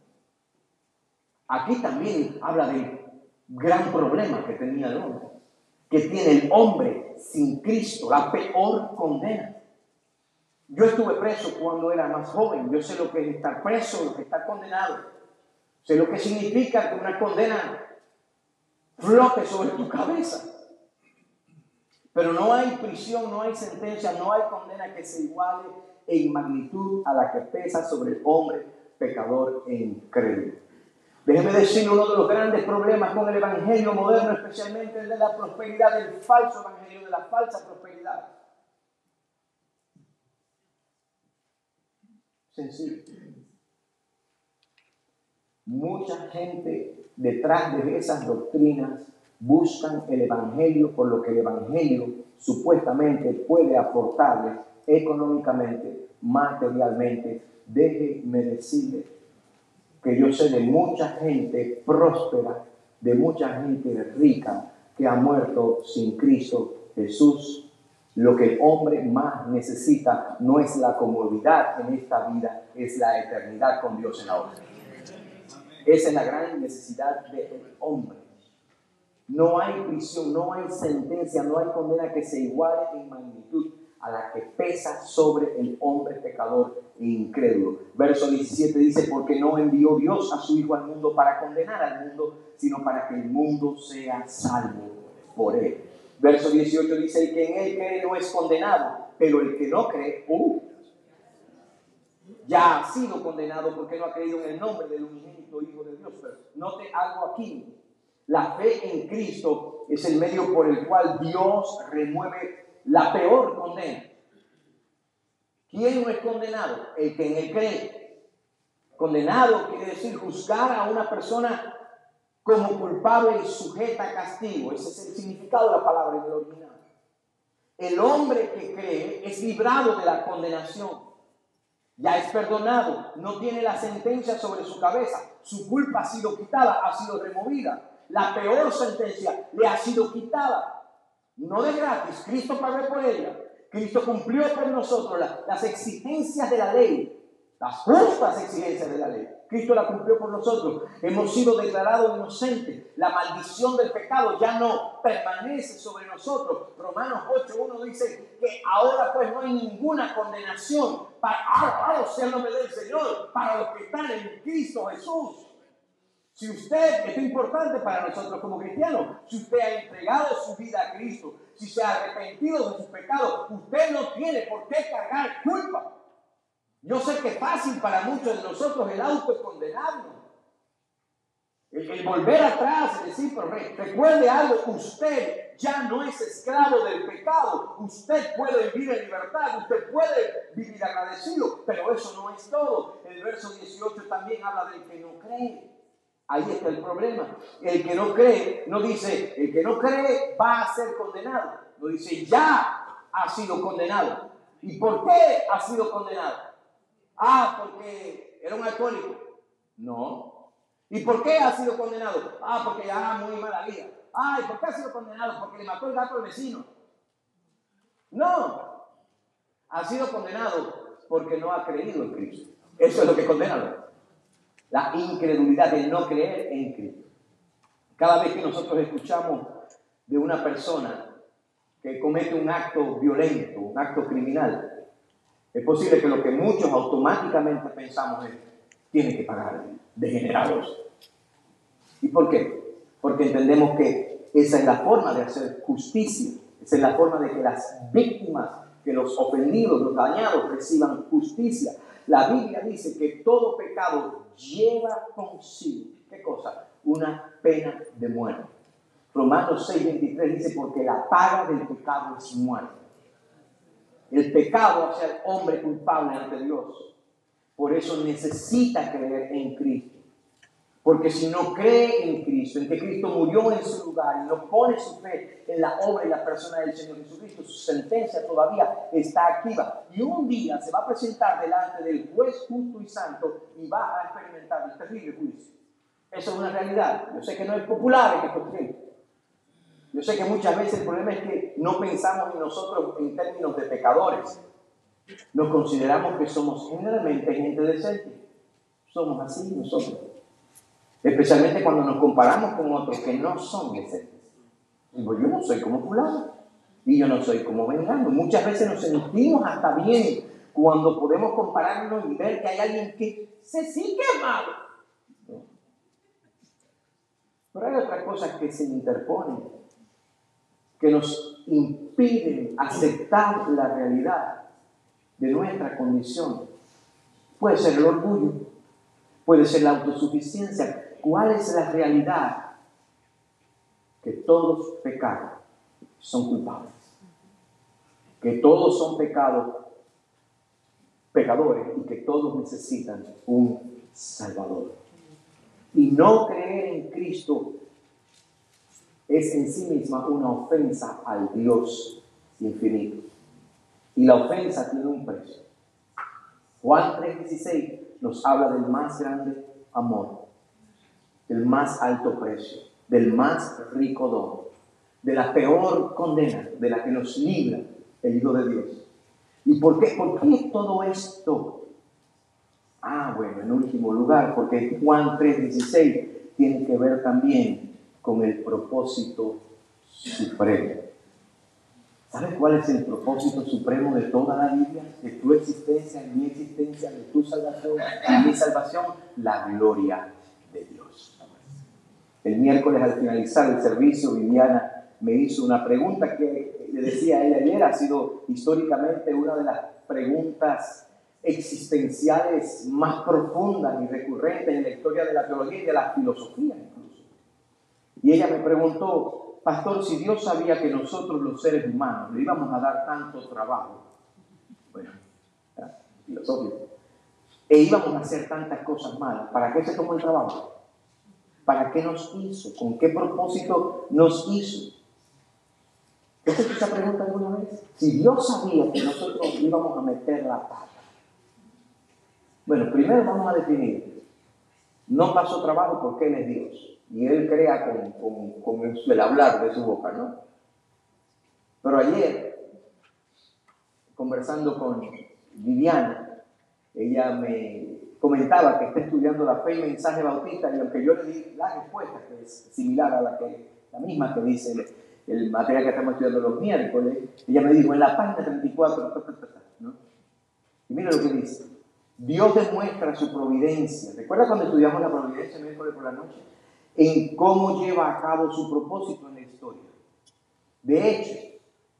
[SPEAKER 1] Aquí también habla del gran problema que tenía el hombre, que tiene el hombre sin Cristo, la peor condena. Yo estuve preso cuando era más joven. Yo sé lo que es estar preso, lo que es estar condenado. Sé lo que significa que una condena flote sobre tu cabeza. Pero no hay prisión, no hay sentencia, no hay condena que se iguale en magnitud a la que pesa sobre el hombre pecador e incrédulo. Déjeme decirle, uno de los grandes problemas con el evangelio moderno, especialmente el de la prosperidad, del falso evangelio, de la falsa prosperidad. Sencillo. Mucha gente detrás de esas doctrinas buscan el evangelio por lo que el evangelio supuestamente puede aportarles económicamente, materialmente. Déjeme decirle que yo sé de mucha gente próspera, de mucha gente rica que ha muerto sin Cristo Jesús. Lo que el hombre más necesita no es la comodidad en esta vida, es la eternidad con Dios en la otra. Esa es la gran necesidad del hombre. No hay prisión, no hay sentencia, no hay condena que se iguale en magnitud a la que pesa sobre el hombre pecador e incrédulo. Verso 17 dice, porque no envió Dios a su Hijo al mundo para condenar al mundo, sino para que el mundo sea salvo por él. Verso 18 dice, el que en él cree no es condenado, pero el que no cree, ya ha sido condenado porque no ha creído en el nombre del unigénito Hijo de Dios. Pero note algo aquí. La fe en Cristo es el medio por el cual Dios remueve la peor condena. ¿Quién no es condenado? El que en él cree. Condenado quiere decir juzgar a una persona como culpable y sujeta a castigo. Ese es el significado de la palabra en el original. El hombre que cree es librado de la condenación. Ya es perdonado, no tiene la sentencia sobre su cabeza. Su culpa ha sido quitada, ha sido removida. La peor sentencia le ha sido quitada. No de gratis, Cristo pagó por ella. Cristo cumplió por nosotros las exigencias de la ley, las justas exigencias de la ley. Cristo la cumplió por nosotros. Hemos sido declarados inocentes. La maldición del pecado ya no permanece sobre nosotros. Romanos 8:1 dice que ahora pues no hay ninguna condenación para los cielos del Señor, para los que están en Cristo Jesús. Si usted, esto es importante para nosotros como cristianos, si usted ha entregado su vida a Cristo, si se ha arrepentido de sus pecados, usted no tiene por qué cargar culpa. Yo sé que es fácil para muchos de nosotros el autocondenarnos, el volver atrás, es decir, pero recuerde algo, usted ya no es esclavo del pecado, usted puede vivir en libertad, usted puede vivir agradecido, pero eso no es todo. El verso 18 también habla del que no cree. Ahí está el problema. El que no cree, no dice, el que no cree va a ser condenado. No dice, ya ha sido condenado. ¿Y por qué ha sido condenado? Porque era un alcohólico. No. ¿Y por qué ha sido condenado? Porque ya muy mala vida. ¿Y por qué ha sido condenado? Porque le mató el gato al vecino. No. Ha sido condenado porque no ha creído en Cristo. Eso es lo que condena. La incredulidad de no creer en Cristo. Cada vez que nosotros escuchamos de una persona que comete un acto violento, un acto criminal, es posible que lo que muchos automáticamente pensamos es, tiene que pagar, degenerados. ¿Y por qué? Porque entendemos que esa es la forma de hacer justicia, esa es la forma de que las víctimas, que los ofendidos, los dañados reciban justicia. La Biblia dice que todo pecado lleva consigo, ¿qué cosa? Una pena de muerte. Romanos 6:23 dice, porque la paga del pecado es muerte. El pecado hace al hombre culpable ante Dios. Por eso necesita creer en Cristo. Porque si no cree en Cristo, en que Cristo murió en su lugar y no pone su fe en la obra y la persona del Señor Jesucristo, su sentencia todavía está activa. Y un día se va a presentar delante del juez justo y santo y va a experimentar el terrible juicio. Eso es una realidad. Yo sé que no es popular en estos tiempos. Yo sé que muchas veces el problema es que no pensamos en nosotros en términos de pecadores. Nos consideramos que somos generalmente gente decente. Somos así nosotros. Especialmente cuando nos comparamos con otros que no son decentes. Digo, yo no soy como fulano y yo no soy como vengano. Muchas veces nos sentimos hasta bien cuando podemos compararnos y ver que hay alguien que sí que es malo. ¿No? Pero hay otras cosas que se interponen, que nos impiden aceptar la realidad de nuestra condición. Puede ser el orgullo, puede ser la autosuficiencia. ¿Cuál es la realidad? Que todos pecados son culpables. Que todos son pecadores y que todos necesitan un Salvador. Y no creer en Cristo es en sí misma una ofensa al Dios infinito. Y la ofensa tiene un precio. Juan 3:16 nos habla del más grande amor, del más alto precio, del más rico don, de la peor condena de la que nos libra el Hijo de Dios. ¿Y por qué? ¿Por qué todo esto? Bueno, en último lugar, porque Juan 3:16 tiene que ver también con el propósito supremo. ¿Sabes cuál es el propósito supremo de toda la Biblia? De tu existencia, de mi existencia, de tu salvación y mi salvación, la gloria de Dios. El miércoles, al finalizar el servicio, Viviana me hizo una pregunta que le decía a ella ayer, ha sido históricamente una de las preguntas existenciales más profundas y recurrentes en la historia de la teología y de la filosofía incluso. Y ella me preguntó, pastor, si Dios sabía que nosotros los seres humanos le íbamos a dar tanto trabajo, bueno, filosófico, e íbamos a hacer tantas cosas malas, ¿para qué se tomó el trabajo? ¿Para qué nos hizo? ¿Con qué propósito nos hizo? ¿Te has hecho esa pregunta alguna vez? Si Dios sabía que nosotros íbamos a meter la pata. Bueno, primero vamos a definir. No pasó trabajo porque Él es Dios. Y Él crea con el hablar de su boca, ¿no? Pero ayer, conversando con Viviana, ella me comentaba que está estudiando la fe y mensaje bautista, y aunque yo le di la respuesta, que es similar a la misma que dice el material que estamos estudiando los miércoles, ella me dijo en la página 34, ¿no? Y mira lo que dice: Dios demuestra su providencia. ¿Recuerda cuando estudiamos la providencia el miércoles por la noche? En cómo lleva a cabo su propósito en la historia. De hecho,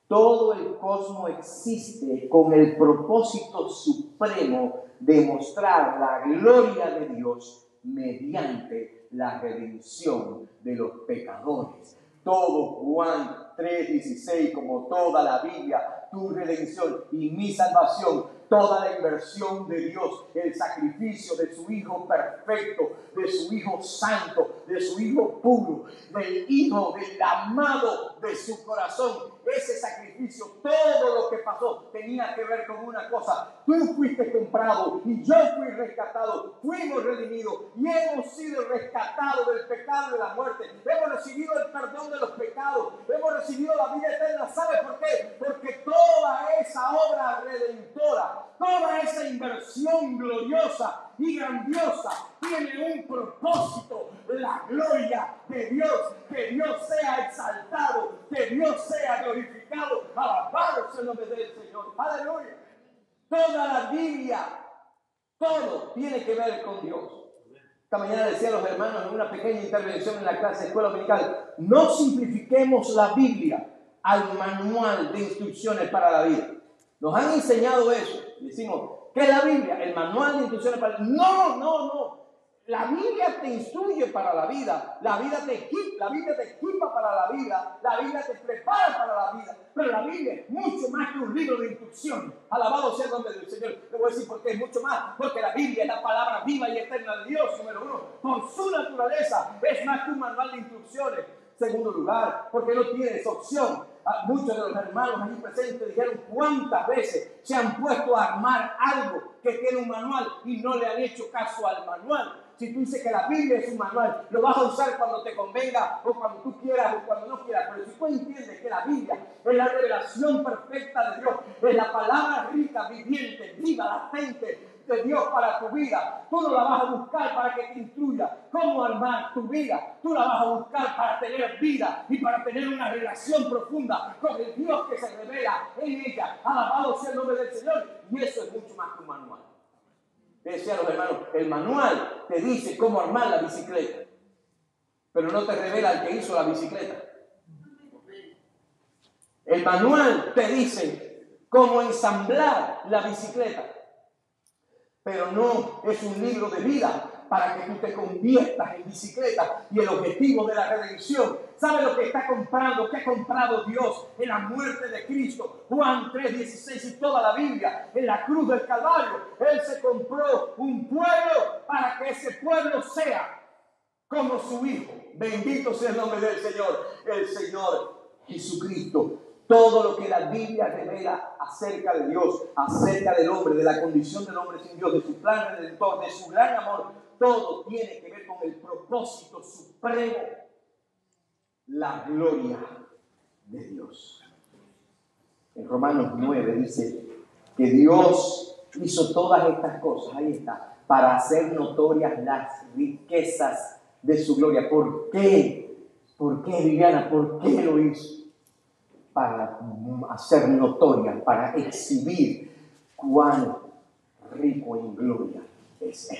[SPEAKER 1] todo el cosmos existe con el propósito supremo de mostrar la gloria de Dios mediante la redención de los pecadores. Todo Juan 3:16, como toda la Biblia, tu redención y mi salvación, toda la inversión de Dios, el sacrificio de su Hijo perfecto, de su Hijo santo, de su Hijo puro, del Hijo, del amado de su corazón. Ese sacrificio, todo lo que pasó, tenía que ver con una cosa: tú fuiste comprado y yo fui rescatado, fuimos redimidos y hemos sido rescatados del pecado y de la muerte. Hemos recibido el perdón de los pecados, hemos recibido la vida eterna. ¿Sabes por qué? Porque toda esa obra redentora, toda esa inversión gloriosa y grandiosa tiene un propósito, la gloria de Dios, que Dios sea exaltado, que Dios sea glorificado. Alabado sea el nombre del Señor. Aleluya. Toda la Biblia, todo tiene que ver con Dios. Esta mañana decía a los hermanos en una pequeña intervención en la clase de escuela dominical: no simplifiquemos la Biblia al manual de instrucciones para la vida. Nos han enseñado eso. Decimos, ¿qué es la Biblia? El manual de instrucciones para la vida. No. La Biblia te instruye para la vida. La Biblia te equipa para la vida. La Biblia te prepara para la vida. Pero la Biblia es mucho más que un libro de instrucciones. Alabado sea el nombre del Señor. Le voy a decir por qué es mucho más. Porque la Biblia es la palabra viva y eterna de Dios, número uno. Por su naturaleza es más que un manual de instrucciones. Segundo lugar, porque no tienes opción. Muchos de los hermanos aquí presentes dijeron cuántas veces se han puesto a armar algo que tiene un manual y no le han hecho caso al manual. Si tú dices que la Biblia es un manual, lo vas a usar cuando te convenga o cuando tú quieras o cuando no quieras. Pero si tú entiendes que la Biblia es la revelación perfecta de Dios, es la palabra rica, viviente, viva, latente de Dios para tu vida, tú no la vas a buscar para que te instruya cómo armar tu vida. Tú la vas a buscar para tener vida y para tener una relación profunda con el Dios que se revela en ella. Alabado sea el nombre del Señor. Y eso es mucho más que un manual. Decía a los hermanos, el manual te dice cómo armar la bicicleta, pero no te revela el que hizo la bicicleta. El manual te dice cómo ensamblar la bicicleta, pero no es un libro de vida para que tú te conviertas en bicicleta y el objetivo de la redención. ¿Sabe lo que está comprando? ¿Qué ha comprado Dios en la muerte de Cristo? Juan 3:16 y toda la Biblia, en la cruz del Calvario. Él se compró un pueblo para que ese pueblo sea como su Hijo. Bendito sea el nombre del Señor, el Señor Jesucristo. Todo lo que la Biblia revela acerca de Dios, acerca del hombre, de la condición del hombre sin Dios, de su plan redentor, de su gran amor, todo tiene que ver con el propósito supremo, la gloria de Dios. En Romanos 9 dice que Dios hizo todas estas cosas, ahí está, para hacer notorias las riquezas de su gloria. ¿Por qué? ¿Por qué, Viviana? ¿Por qué lo hizo? Para hacer notoria, para exhibir cuán rico en gloria es Él.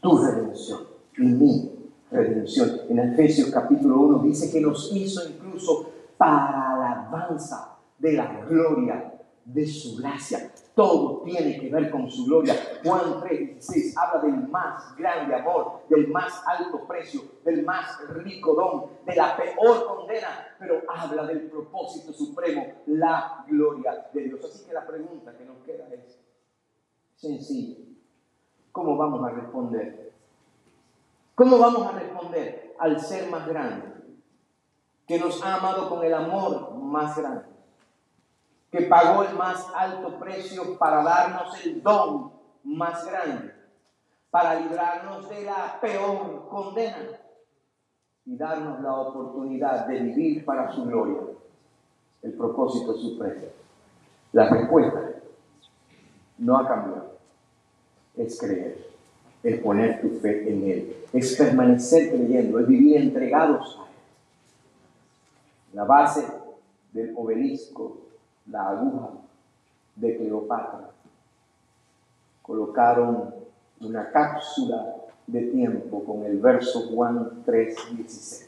[SPEAKER 1] Tu redención y mi redención. En Efesios capítulo 1 dice que nos hizo incluso para alabanza de la gloria de su gracia. Todo tiene que ver con su gloria. Juan 3:16 habla del más grande amor, del más alto precio, del más rico don, de la peor condena, pero habla del propósito supremo, la gloria de Dios. Así que la pregunta que nos queda es sencilla. ¿Cómo vamos a responder? ¿Cómo vamos a responder al ser más grande, que nos ha amado con el amor más grande, que pagó el más alto precio para darnos el don más grande, para librarnos de la peor condena y darnos la oportunidad de vivir para su gloria, el propósito supremo? La respuesta no ha cambiado. Es creer, es poner tu fe en Él, es permanecer creyendo, es vivir entregados a Él. La base del obelisco, la aguja de Cleopatra, colocaron una cápsula de tiempo con el verso Juan 3:16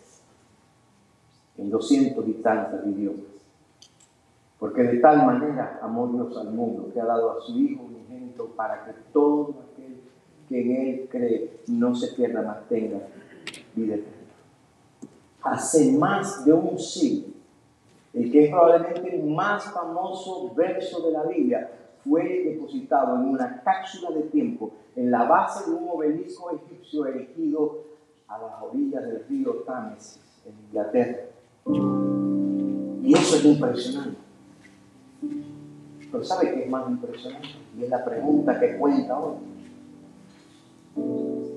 [SPEAKER 1] en 200 y tantos idiomas. Porque de tal manera amó Dios al mundo que ha dado a su Hijo unigénito para que todo aquel que en Él cree no se pierda, mas tenga vida eterna. Hace más de un siglo, el que es probablemente el más famoso verso de la Biblia, fue depositado en una cápsula de tiempo en la base de un obelisco egipcio erigido a las orillas del río Támesis, en Inglaterra. Y eso es impresionante. Pero ¿sabe qué es más impresionante? Y es la pregunta que cuenta hoy.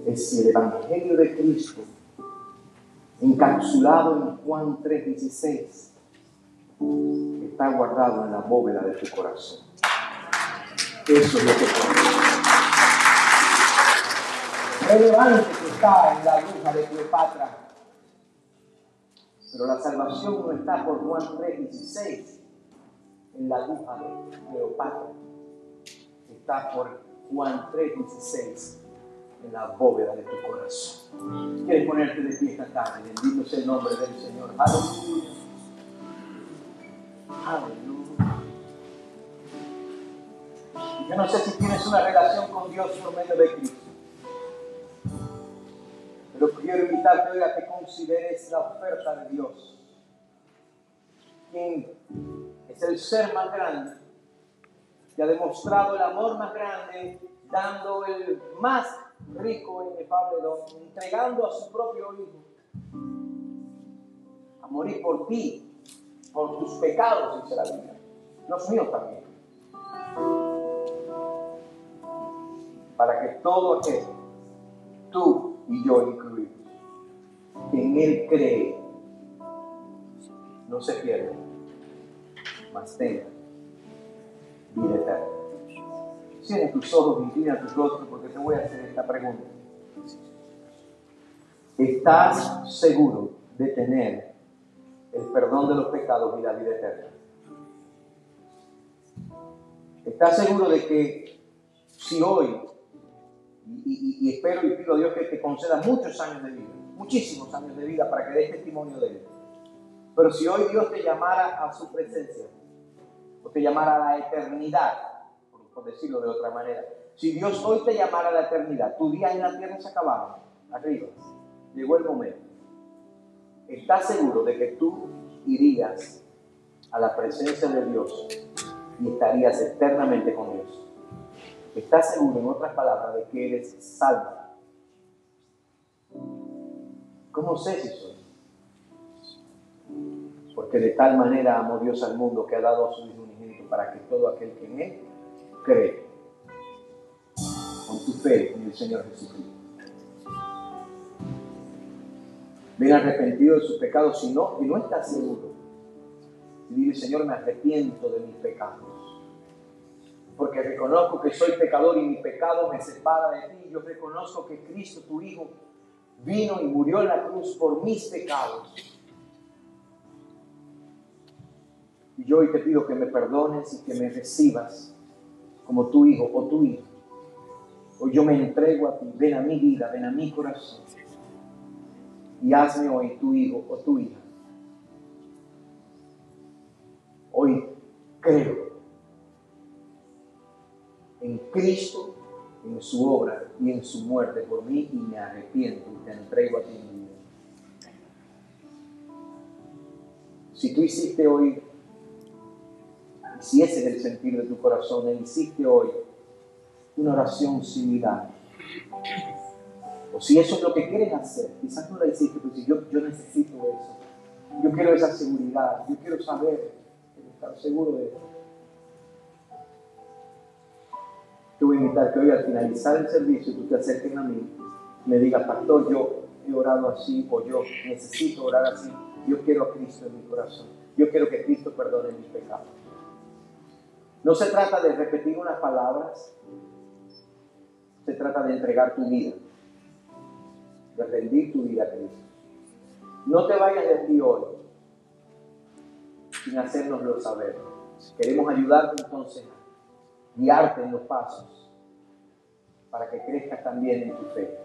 [SPEAKER 1] Es si el Evangelio de Cristo, encapsulado en Juan 3:16, está guardado en la bóveda de tu corazón. Eso es lo que cuenta. el levante que está en la aguja de Cleopatra. Pero la salvación no está por Juan 3:16 en la aguja de Cleopatra. Está por Juan 3:16 en la bóveda de tu corazón. ¿Quieres ponerte de pie esta tarde? Bendito sea el nombre del Señor. Aleluya. Aleluya. Yo no sé si tienes una relación con Dios por medio de Cristo, pero quiero invitarte hoy a que consideres la oferta de Dios. Quien es el ser más grande, que ha demostrado el amor más grande, dando el más rico e inefable don, entregando a su propio Hijo a morir por ti, por tus pecados, dice la Biblia, los míos también, para que todo aquel, tú y yo incluidos, que en Él cree, no se pierda, mas tenga vida eterna. Cierra tus ojos, inclina tus rostros, porque te voy a hacer esta pregunta. ¿Estás seguro de tener el perdón de los pecados y la vida eterna? ¿Estás seguro de que si hoy, y espero y pido a Dios que te conceda muchos años de vida, muchísimos años de vida para que des testimonio de Él, pero si hoy Dios te llamara a su presencia, o te llamara a la eternidad, por decirlo de otra manera, si Dios hoy te llamara a la eternidad, tu día en la tierra se acababa, arriba, llegó el momento, ¿estás seguro de que tú irías a la presencia de Dios y estarías eternamente con Dios? ¿Estás seguro, en otras palabras, de que eres salvo? ¿Cómo sé si soy? Porque de tal manera amó Dios al mundo que ha dado a su Hijo unigénito para que todo aquel que en Él cree, con tu fe en el Señor Jesucristo, ven arrepentido de sus pecados. Si no estás seguro, y dile: Señor, me arrepiento de mis pecados, porque reconozco que soy pecador y mi pecado me separa de ti. Yo reconozco que Cristo, tu Hijo, vino y murió en la cruz por mis pecados. Y yo hoy te pido que me perdones y que me recibas como tu hijo o tu hija. Hoy yo me entrego a ti. Ven a mi vida, ven a mi corazón. Y hazme hoy tu hijo o tu hija. Hoy creo en Cristo, en su obra y en su muerte por mí, y me arrepiento y te entrego a ti mi vida. Si tú hiciste hoy, si ese es el sentir de tu corazón, e hiciste hoy una oración similar, o si eso es lo que quieres hacer, quizás no la hiciste, pero si yo necesito eso, yo quiero esa seguridad, yo quiero saber, estar seguro de eso, te voy a invitar que hoy, al finalizar el servicio, tú te acerques a mí, me digas: pastor, yo he orado así, o yo necesito orar así, yo quiero a Cristo en mi corazón, yo quiero que Cristo perdone mis pecados. No se trata de repetir unas palabras, se trata de entregar tu vida, de rendir tu vida a Cristo. No te vayas de aquí hoy sin hacérnoslo saber. Queremos ayudarte entonces a guiarte en los pasos para que crezcas también en tu fe.